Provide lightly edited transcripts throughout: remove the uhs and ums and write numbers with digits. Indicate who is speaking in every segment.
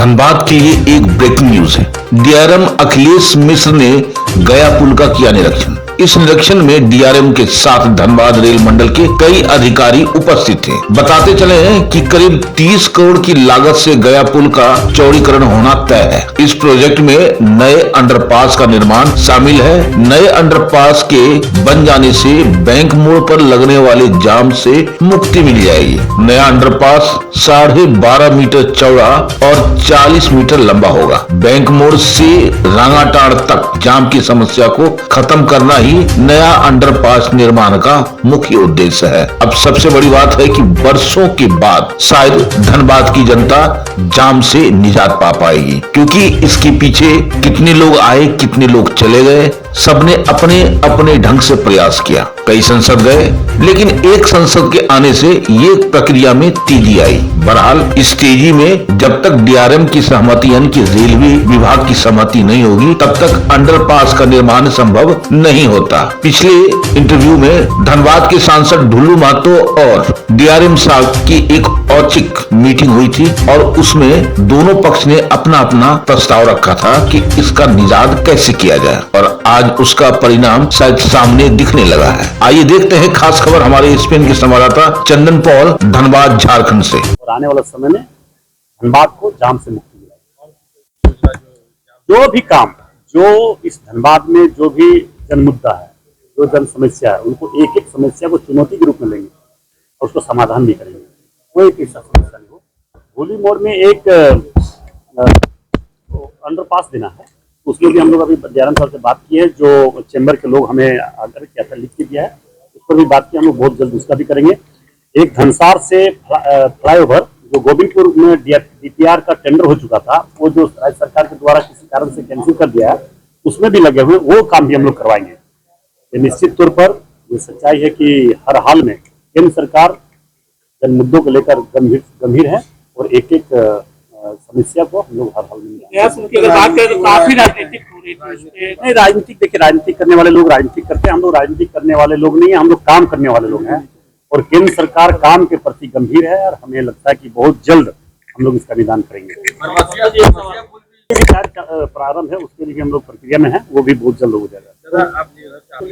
Speaker 1: धनबाद की ये एक ब्रेकिंग न्यूज है। डीआरएम अखिलेश मिश्र ने गया पुल का किया निरीक्षण। इस निरीक्षण में डीआरएम के साथ धनबाद रेल मंडल के कई अधिकारी उपस्थित थे। बताते चले हैं कि करीब 30 करोड़ की लागत से गया पुल का चौड़ीकरण होना तय है। इस प्रोजेक्ट में नए अंडरपास का निर्माण शामिल है। नए अंडरपास के बन जाने से बैंक मोड़ पर लगने वाले जाम से मुक्ति मिल जाएगी। नया अंडरपास 12.5 मीटर चौड़ा और 40 मीटर लंबा होगा। बैंक मोड़ से रांगाटाड़ तक जाम की समस्या को खत्म करना ही नया अंडरपास निर्माण का मुख्य उद्देश्य है। अब सबसे बड़ी बात है कि वर्षों के बाद शायद धनबाद की जनता जाम से निजात पा पाएगी, क्योंकि इसके पीछे कितने लोग आए, कितने लोग चले गए, सबने अपने अपने ढंग से प्रयास किया। कई संसद गए, लेकिन एक संसद के आने से ये प्रक्रिया में तेजी आई। बहरहाल इस तेजी में जब तक डीआरएम की सहमति यानी कि रेलवे विभाग की सहमति नहीं होगी, तब तक अंडरपास का निर्माण संभव नहीं होता। पिछले इंटरव्यू में धनबाद के सांसद ढुल्लू महतो और डीआरएम साहब की एक औचिक मीटिंग हुई थी और उसमें दोनों पक्ष ने अपना अपना प्रस्ताव रखा था कि इसका निजात कैसे किया जाए, और आज उसका परिणाम शायद सामने दिखने लगा है। आइए देखते हैं खास खबर हमारे एसपीएन के संवाददाता चंदन पॉल धनबाद झारखंड से।
Speaker 2: और आने वाला समय में धनबाद को जाम से मुक्ति मिलेगी। जो भी काम, जो इस धनबाद में जो भी जन मुद्दा है, जो जन समस्या है, उनको एक एक समस्या को चुनौती के रूप में लेंगे और उसको समाधान भी करेंगे। कोई ऐसा समस्या नहीं हो। होली मोड़ में एक अंडरपास देना है, उसमें भी हम लोग अभी डीआरएम साहब से बात की है। जो चैम्बर के लोग हमें आकर क्या था लिख के दिया है, उस पर भी बात की। हम लोग बहुत जल्द उसका भी करेंगे। एक धनसार से फ्लाईओवर जो गोविंदपुर में डीपीआर का टेंडर हो चुका था, वो जो राज्य सरकार के द्वारा किसी कारण से कैंसिल कर दिया है, उसमें भी लगे हुए, वो काम भी हम लोग करवाएंगे। ये निश्चित तौर पर ये सच्चाई है कि हर हाल में केंद्र सरकार जन मुद्दों को लेकर गंभीर है और एक एक समस्या को हम लोग हर हाल में
Speaker 3: बात करें तो काफी राजनीतिक हो रही है।
Speaker 2: नहीं, राजनीतिक देखिए, राजनीतिक करने वाले लोग राजनीतिक करते हैं। हम लोग राजनीतिक करने वाले लोग नहीं है, हम लोग काम करने वाले लोग हैं। और केंद्र सरकार काम के प्रति गंभीर है और हमें लगता है कि बहुत जल्द हम लोग इसका निदान करेंगे। प्रारंभ है, उसके लिए हम लोग प्रक्रिया में है, वो भी बहुत जल्द हो जाएगा। हम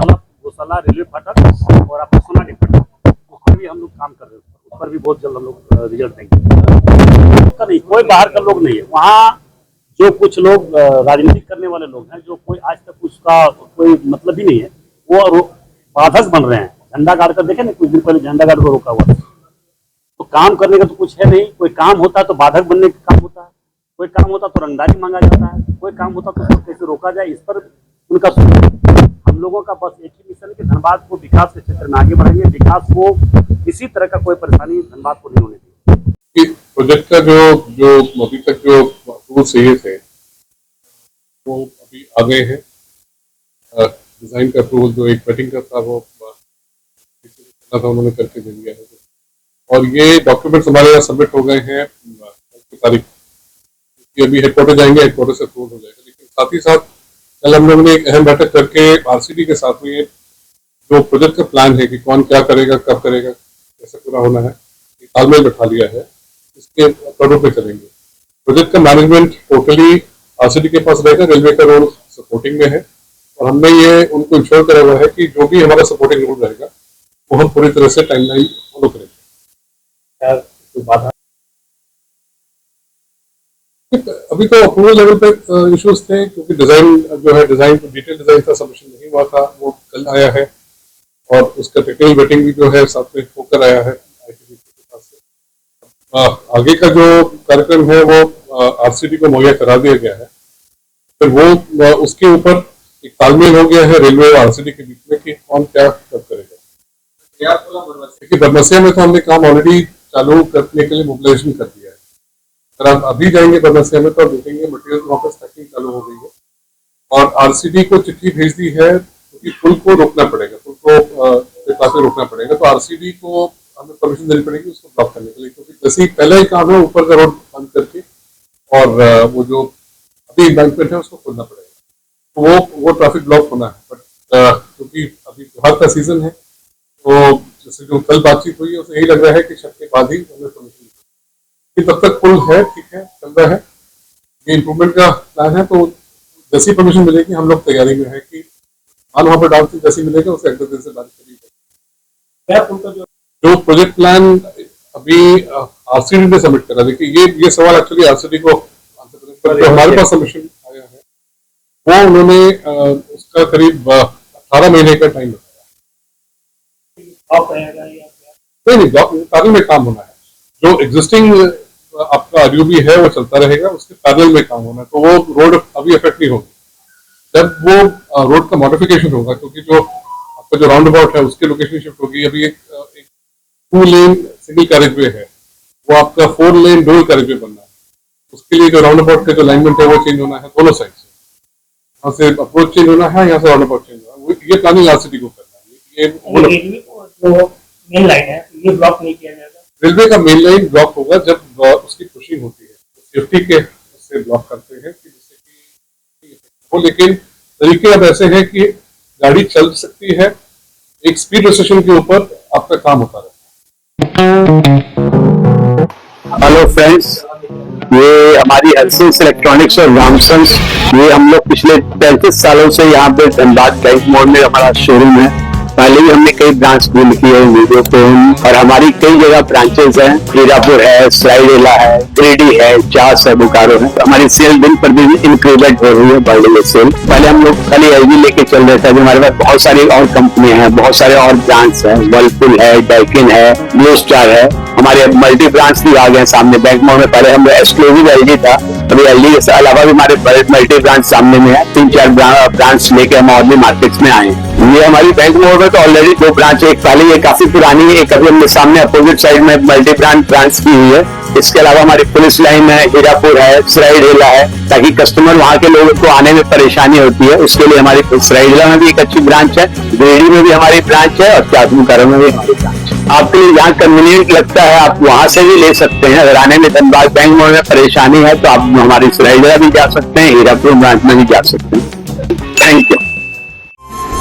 Speaker 2: लोग गौशाला रेलवे फाटक और आपका सोनाडी फाटक, उस पर भी हम लोग काम कर रहे हैं। उस पर भी बहुत जल्द हम लोग रिजल्ट देंगे। नहीं, कोई बाहर का लोग नहीं है वहाँ। जो कुछ लोग राजनीतिक करने वाले लोग हैं, जो कोई आज तक उसका कोई मतलब ही नहीं है, वो बाधक बन रहे हैं। झंडा गाड़ कर देखे ना, कुछ दिन पहले झंडा गाड़ को रोका हुआ। तो काम करने का तो कुछ है नहीं। कोई काम होता है तो बाधक बनने का काम होता है, कोई काम होता तो रंगदारी मांगा जाता है, कोई काम होता तो कैसे रोका जाए, इस पर उनका हम लोगों का बस एक ही मिशन है कि धनबाद को विकास के क्षेत्र में आगे बढ़ेंगे। विकास को किसी तरह का कोई परेशानी धनबाद को नहीं होने देगी।
Speaker 4: प्रोजेक्ट का जो अभी तक जो अप्रूवल चाहिए थे वो अभी आ गए हैं। डिजाइन का अप्रूवल जो एक वेटिंग का था वो उन्होंने करके दे दिया है, और ये डॉक्यूमेंट्स हमारे यहाँ सबमिट हो गए हैं की तारीख। ये अभी हेडक्वार्टर जाएंगे, हेडक्वार्टर से अप्रूवल हो जाएगा। लेकिन साथ ही साथ कल हम लोगों ने एक अहम बैठक करके आरसीडी के साथ में जो प्रोजेक्ट का प्लान है कि कौन क्या करेगा, कब करेगा, कैसे पूरा होना है, तालमेल बैठा लिया है। इसके अकॉर्डिंग पे चलेंगे। प्रोजेक्ट का मैनेजमेंट टोटली आरसीडी के पास रहेगा। रेलवे का रोल सपोर्टिंग में है और हमने ये उनको इंश्योर करा हुआ है कि जो भी हमारा सपोर्टिंग रोल रहेगा वो हम पूरी तरह से टाइमलाइन फॉलो करेंगे। अभी तो अप्रूवल लेवल पे इश्यूज थे, क्योंकि डिजाइन जो है, डिजाइन तो डिटेल डिजाइन का सबमिशन नहीं हुआ था, वो कल आया है। और उसका टेक्निकल वेटिंग भी जो है साथ में होकर आया है आईटीबी के पास से। आगे का जो कार्यक्रम है वो आरसीडी को मुहैया करा दिया गया है। फिर वो उसके ऊपर एक तालमेल हो गया है रेलवे और आरसीडी के बीच में कि कौन क्या कब करेगा। देखिए, बरमसिया में तो हमने काम ऑलरेडी चालू करने के लिए मोबिलाइजेशन कर दिया है। अगर आप अभी जाएंगे बरमसिया में तो आप देखेंगे मटेरियल वापस पैकिंग चालू हो गई है और आरसीडी को चिट्ठी भेज दी है, क्योंकि पुल को रोकना पड़ेगा, पुल को काफी रोकना पड़ेगा। तो आरसीडी को हमें परमिशन देनी पड़ेगी उसको ब्लॉक करने के लिए, क्योंकि जैसे ही पहला ही काम है ऊपर का रोड बंद करके और वो जो अभी एम्बैंकमेंट है उसको खोलना पड़ेगा। तो वो ट्रैफिक ब्लॉक होना है। बट क्योंकि अभी त्योहार का सीजन है तो जैसे जो कल बातचीत हुई है उससे यही लग रहा है कि छठ के बाद ही हमें परमिशन मिलेगी। तब तक पुल है, ठीक है, चल रहा है, ये इम्प्रूवमेंट का प्लान है। तो जैसी परमिशन मिलेगी हम लोग तैयारी में है कि माल वहाँ पर डालते जैसे मिलेगा उससे अगले दिन से बारिश करेगी।
Speaker 2: क्या पुल का
Speaker 4: जो प्रोजेक्ट प्लान अभी आरसीडी ने सबमिट करा, देखिए ये सवाल एक्चुअली आरसीडी को जो हमारे पास सबमिशन आया है वो उन्होंने उसका करीब 18 महीने का टाइम बताया। नहीं, पैरेलल में काम होना है। जो एग्जिस्टिंग आपका आरयूबी है वो चलता रहेगा, उसके पैरेलल में काम होना है। तो वो रोड अभी इफेक्ट नहीं होगी। जब वो रोड का मॉडिफिकेशन होगा, क्योंकि जो आपका जो राउंड अबाउट है उसकी लोकेशन शिफ्ट होगी। अभी एक 2 लेन सिंगल कैरेजवे है, वो आपका 4 लेन डुअल कैरेजवे बनना है। उसके लिए जो राउंड अबाउट का जो अलाइनमेंट है वो चेंज होना है दोनों साइड से। यहाँ से अप्रोच चेंज होना है, यहाँ से राउंड अबाउट चेंज होना है। ये प्लानिंग आरसीटी को करना है।
Speaker 3: जो मेन लाइन है ये ब्लॉक नहीं किया जाएगा।
Speaker 4: रेलवे का मेन लाइन ब्लॉक होगा जब उसकी पुशिंग होती है, सेफ्टी के उससे ब्लॉक करते हैं कि जिससे कि वो, लेकिन तरीके अब ऐसे हैं कि गाड़ी चल सकती है, एक स्पीड रेस्ट्रिक्शन के ऊपर आपका काम होता रहता है।
Speaker 5: हेलो फ्रेंड्स, ये हमारी हर्षिल्स इलेक्ट्रॉनिक्स और रामसन्स, ये हम लोग पिछले 35 सालों से यहाँ पे धनबाद बैंक मोड़ में हमारा शोरूम है। पहले भी हमने कई ब्रांच डील की है वीडियो पे, और हमारी कई जगह ब्रांचेस हैं। हीरापुर है, सरायडेला है, गिरिडीह है, चास है, बोकारो है। हमारी सेल दिन पर दिन इंक्रीमेंट हो रही है, बढ़ रही है सेल। पहले हम लोग खाली एलजी लेके चल रहे थे, अभी हमारे पास बहुत सारी और कंपनियां हैं, बहुत सारे और ब्रांड्स हैं। वर्लपुल है, डाइकिन है, ब्लू स्टार है। हमारे मल्टी ब्रांच भी आ गए सामने बैंक मोड़ में। पहले हम एक्सक्लूसिव एलजी था, अभी एलजी के अलावा भी हमारे मल्टी ब्रांच सामने में है। 3-4 ब्रांच लेके हम और भी मार्केट्स में आए हैं। ये हमारी बैंक मोड़ में तो ऑलरेडी 2 ब्रांच है। एक पहले ये काफी पुरानी है, एक अभी हमने सामने अपोजिट साइड में मल्टी ब्रांच की हुई है। इसके अलावा हमारी पुलिस लाइन है, हीरापुर है, सरायडेला है, ताकि कस्टमर वहाँ के लोगों को आने में परेशानी होती है उसके लिए हमारी सरायडेला में भी एक अच्छी ब्रांच है, गिरिडीह में भी हमारी ब्रांच है, और बोकारो में भी हमारी ब्रांच है। आपके लिए जहाँ कन्वीनियंट लगता है आप वहाँ से भी ले सकते हैं। अगर आने में धनबाद बैंक मोड़ में परेशानी है तो आप हमारी सरायडेला भी जा सकते हैं, हीरापुर ब्रांच में भी जा सकते हैं। Thank you.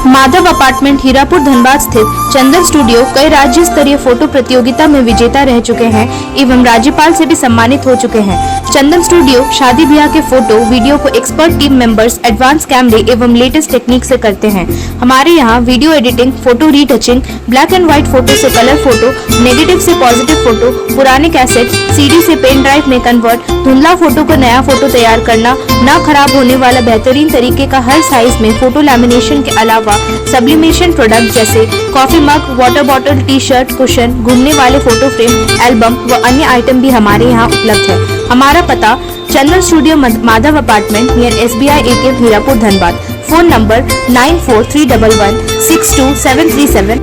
Speaker 6: Madhav apartment Hirapur Dhanbad स्थित चंदन स्टूडियो कई राज्य स्तरीय फोटो प्रतियोगिता में विजेता रह चुके हैं एवं राज्यपाल से भी सम्मानित हो चुके हैं। चंदन स्टूडियो शादी ब्याह के फोटो वीडियो को एक्सपर्ट टीम मेंबर्स एडवांस कैमरे एवं लेटेस्ट टेक्निक से करते हैं। हमारे यहाँ video editing, photo retouching, black and white photo से कलर फोटो, नेगेटिव से पॉजिटिव फोटो, पुराने कैसेट सीडी से पेन ड्राइव में कन्वर्ट, धुंधला फोटो को नया फोटो तैयार करना, न खराब होने वाला बेहतरीन तरीके का हर साइज में फोटो लैमिनेशन के अलावा सब्लिमेशन प्रोडक्ट जैसे coffee mug, water bottle, T shirt, cushion, घूमने वाले फोटो फ्रेम, एल्बम व अन्य आइटम भी हमारे यहाँ उपलब्ध है। हमारा पता Chandan studio Madhav apartment near SBI ATM Hirapur Dhanbad. Phone number 9431162737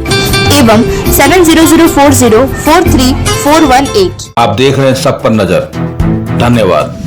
Speaker 6: एवं 7004043418।
Speaker 1: आप देख रहे हैं सब पर नजर। धन्यवाद।